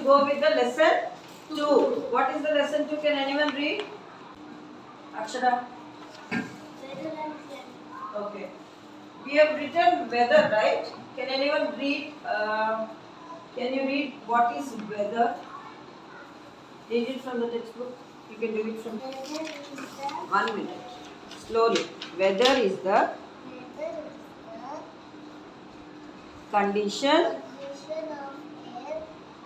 go with the lesson 2. What is the lesson 2? Can anyone read? Akshara? Okay. We have written weather, right? Can anyone read? Can you read what is weather? Read it from the textbook. You can do it from 1 minute. Slowly. Weather is the condition of air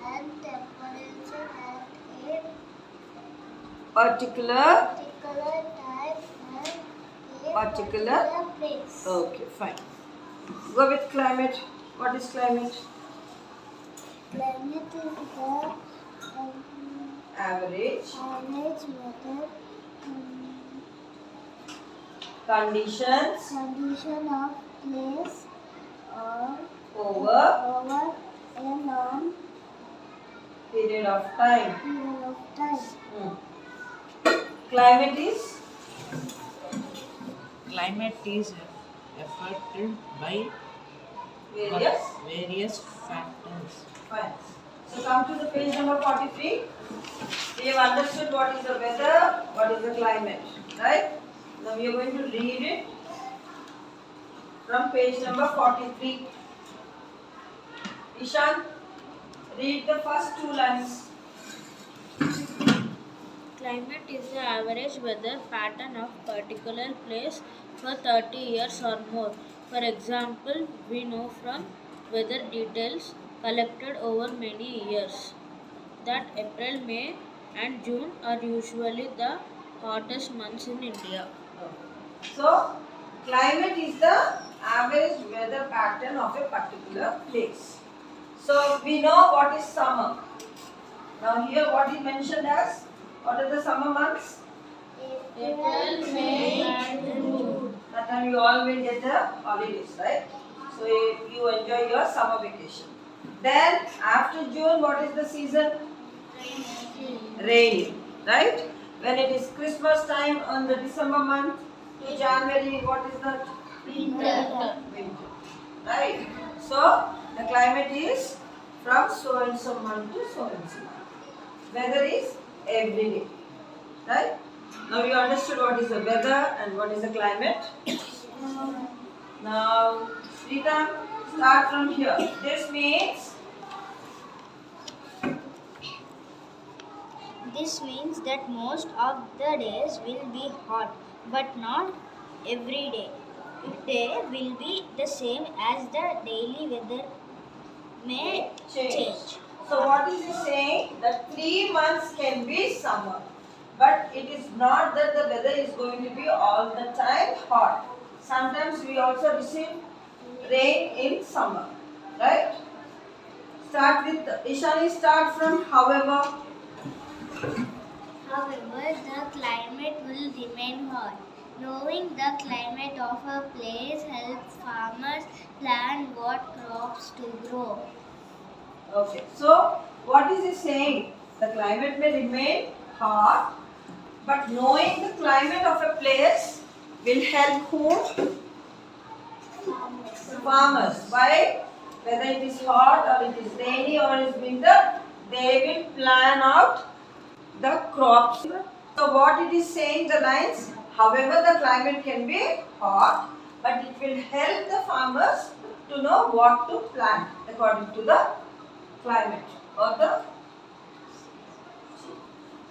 and temperature at a particular time and a particular place. Okay, fine. Go with climate. What is climate? Climate is the Average average weather conditions condition of place or over over a long period of time. period of time. Climate is Climate is affected by various. factors. Fine. So come to the page number 43. We have understood what is the weather, what is the climate, right? Now we are going to read it from page number 43. Ishan, read the first 2 lines. Climate is the average weather pattern of particular place for 30 years or more. For example, we know from weather details collected over many years that April, May and June are usually the hottest months in India. So, climate is the average weather pattern of a particular place. So, we know what is summer. Now, here what is mentioned as, what are the summer months? April, May and June. That time you all will get the holidays, right? So, you enjoy your summer vacation. Then, after June, what is the season? Rainy, right? When it is Christmas time on the December month to January, what is that? Winter. Winter, right? So, the climate is from so and so month to so and so month. Weather is every day, right? Now you understood what is the weather and what is the climate. Now, Rita, start from here. This means that most of the days will be hot, but not every day. Each day will be the same as the daily weather may change. So what is it saying? That 3 months can be summer. But it is not that the weather is going to be all the time hot. Sometimes we also receive rain in summer. Right? Start with, Ishani, start from however. However, the climate will remain hot. Knowing the climate of a place helps farmers plan what crops to grow. Okay. So, what is it saying? The climate may remain hot, but knowing the climate of a place will help whom? Farmers. Why? Whether it is hot or it is rainy or it is winter, they will plan out the crops. So what it is saying, the lines, however the climate can be hot, but it will help the farmers to know what to plant according to the climate or the.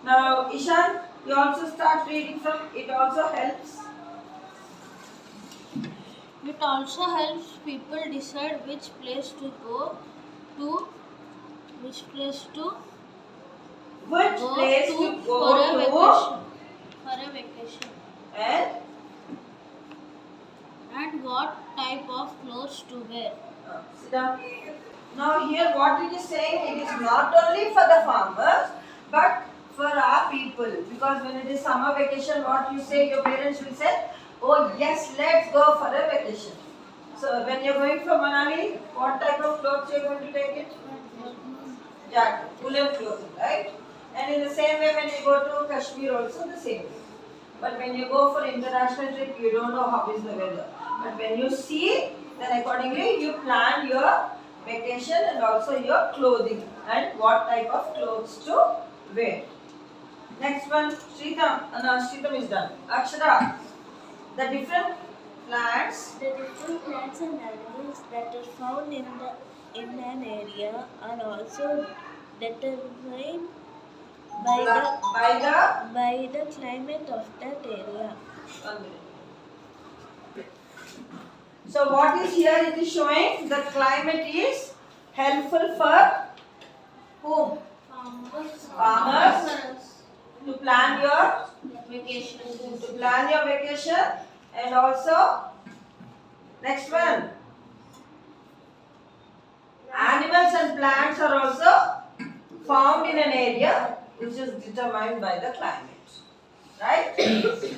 Now Ishan, you also start reading from, it also helps. It also helps people decide which place to go to, which place to Which go place to to for go a to vacation. For a vacation. and And what type of clothes to wear. sit down. Now here what it is saying, it is not only for the farmers but for our people, because when it is summer vacation, what you say, your parents will say, oh yes, let's go for a vacation. So when you are going for Manali, what type of clothes you are going to take it? Jacket, woolen clothing, right? And in the same way when you go to Kashmir also the same way. But when you go for international trip, you don't know how is the weather. But when you see, then accordingly you plan your vacation and also your clothing and what type of clothes to wear. Next one, Shritam is done. Akshara, the different plants. The different plants and animals that are found in an area are also determined by the climate of that area. 1 minute. So what is here? It is showing the climate is helpful for whom? Farmers to plan your vacation and also next one, animals and plants are also found in an area which is determined by the climate, right?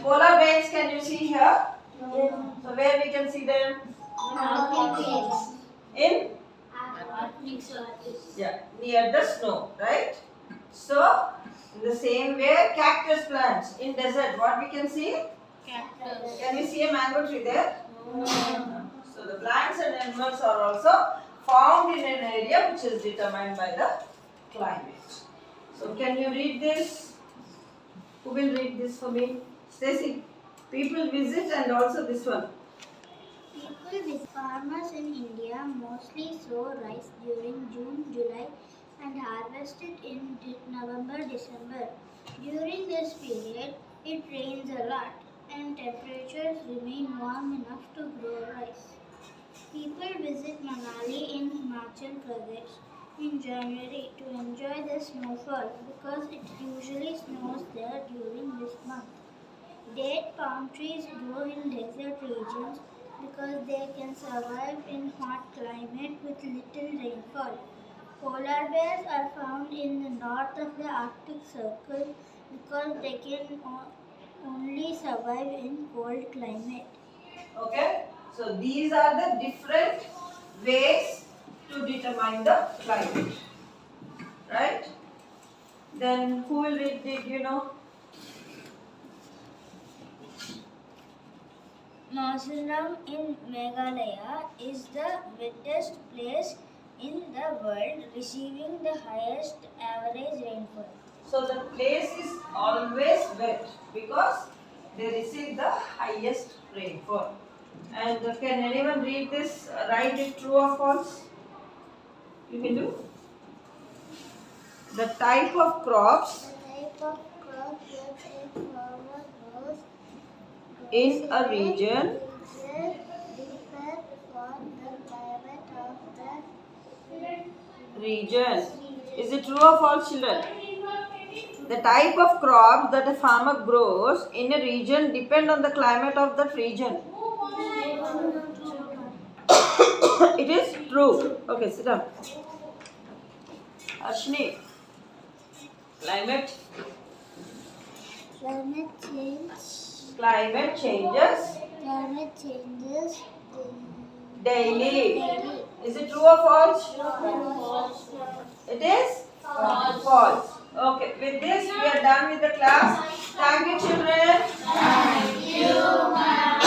Polar bears, can you see here? So where we can see them? In near the snow, right? So in the same way, cactus plants in desert, what we can see? Cactus. Can we see a mango tree there? So the plants and animals are also found in an area which is determined by the climate. So can you read this? Who will read this for me? Stacy. People visit and also this one. Farmers in India mostly sow rice during June, July and harvest it in November, December. During this period, it rains a lot and temperatures remain warm enough to grow rice. People visit Manali in Himachal Pradesh in January to enjoy the snowfall because it usually snows there during this month. Date palm trees grow in desert regions because they can survive in hot climate with little rainfall. Polar bears are found in the north of the Arctic Circle because they can only survive in cold climate. Okay. So these are the different ways to determine the climate. Right? Then who will read? Did you know? Mizoram in Meghalaya is the wettest place in the world, receiving the highest average rainfall. So the place is always wet because they receive the highest rainfall. And can anyone read this? Write it true or false? You can do. The type of crops in a region Is it true or false, children? The type of crops that a farmer grows in a region depend on the climate of that region. It is true. Okay, sit down. Ashni, climate changes daily. Is it true or false? It is false. Okay, with this we are done with the class. Thank you, children. Thank you, ma'am.